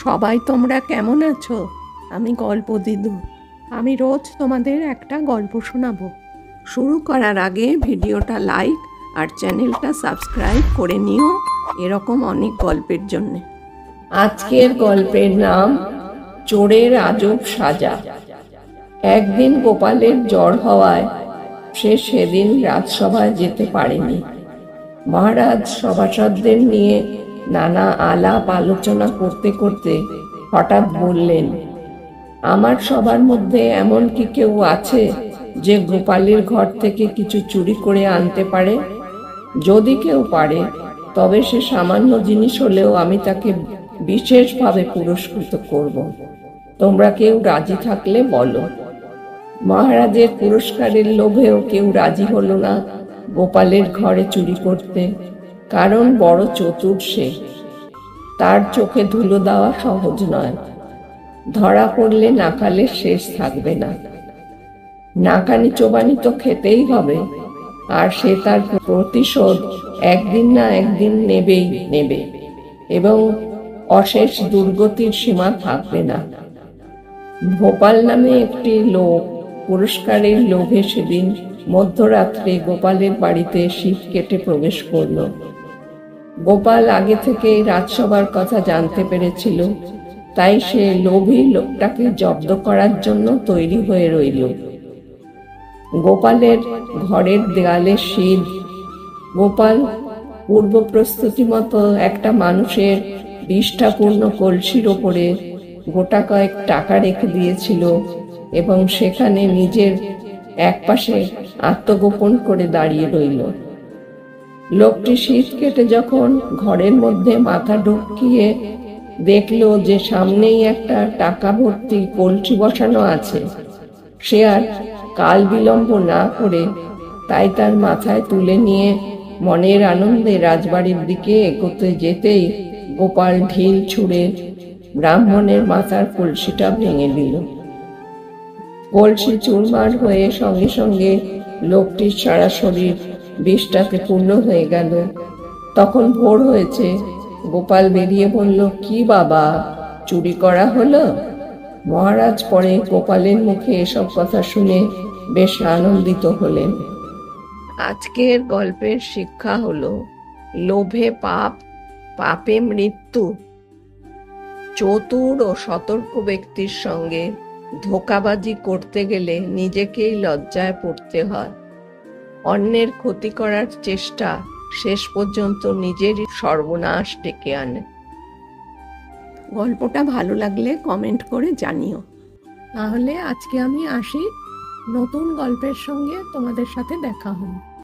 সবাই তোমরা কেমন আছো? আমি গল্প দিদু। আমি রোজ তোমাদের একটা গল্প শোনাবো। শুরু করার আগে ভিডিওটা লাইক আর চ্যানেলটা সাবস্ক্রাইব করে নিও এরকম অনেক গল্পের জন্যে। আজকের গল্পের নাম চোরের আজব সাজা। একদিন গোপালের জ্বর হওয়ায় সে সেদিন রাজসভায় যেতে পারেনি। মহারাজ সভাসদদের নিয়ে নানা আলাপ আলোচনা করতে করতে হঠাৎ বললেন, আমার সবার মধ্যে এমন কি কেউ আছে যে গোপালের ঘর থেকে কিছু চুরি করে আনতে পারে? যদি কেউ পারে তবে সে সামান্য জিনিস হলেও আমি তাকে বিশেষভাবে পুরস্কৃত করব। তোমরা কেউ রাজি থাকলে বলো। মহারাজের পুরস্কারের লোভেও কেউ রাজি হলো না গোপালের ঘরে চুরি করতে, কারণ বড় চতুর সে। তার চোখে ধুলো দেওয়া সহজ নয়। ধরা পড়লে নাকালের শেষ থাকবে না। নাকানি চোবানি তো খেতেই হবে, আর সে তার প্রতিশোধ একদিন না একদিন নেবেই নেবে, এবং অশেষ দুর্গতির সীমা থাকবে না। ভোপাল নামে একটি লোক পুরস্কারের লোভে সেদিন মধ্যরাত্রে গোপালের বাড়িতে শীত কেটে প্রবেশ করল। গোপাল আগে থেকে রাজসভার কথা জানতে পেরেছিল, তাই সে লোভী লোকটাকে জব্দ করার জন্য তৈরি হয়ে রইল। গোপালের ঘরের দেয়ালে শীত। গোপাল পূর্ব প্রস্তুতি মতো একটা মানুষের বিষ্ঠাপূর্ণ কলসির ওপরে গোটা কয়েক টাকা রেখে দিয়েছিল এবং সেখানে নিজের একপাশে আত্মগোপন করে দাঁড়িয়ে রইল। লোকটি শীত কেটে যখন ঘরের মধ্যে মাথা ঢুকিয়ে দেখলো যে সামনেই একটা টাকা ভর্তি কলসি বসানো আছে, সে আর কাল বিলম্ব না করে তাই তার মাথায় তুলে নিয়ে মনের আনন্দে রাজবাড়ির দিকে এগোতে যেতেই গোপাল ঢিল ছুঁড়ে ব্রাহ্মণের মাথার কলসিটা ভেঙে দিল। কলসি চুরমার হয়ে সঙ্গে সঙ্গে লোকটির সারা শরীর বিষটাতে পূর্ণ হয়ে গেল। তখন ভোর হয়েছে। গোপাল বেরিয়ে বলল, কি বাবা, চুরি করা হলো? মহারাজ পরে গোপালের মুখে এসব কথা শুনে বেশ আনন্দিত হলেন। আজকের গল্পের শিক্ষা হলো, লোভে পাপ, পাপে মৃত্যু। চতুর ও সতর্ক ব্যক্তির সঙ্গে ধোঁকাবাজি করতে গেলে নিজেকেই লজ্জায় পড়তে হয়। অন্যের ক্ষতি করার চেষ্টা শেষ পর্যন্ত নিজেরই সর্বনাশ ডেকে আনে। গল্পটা ভালো লাগলে কমেন্ট করে জানিও। তাহলে আজকে আমি আসি, নতুন গল্পের সঙ্গে তোমাদের সাথে দেখা হবে।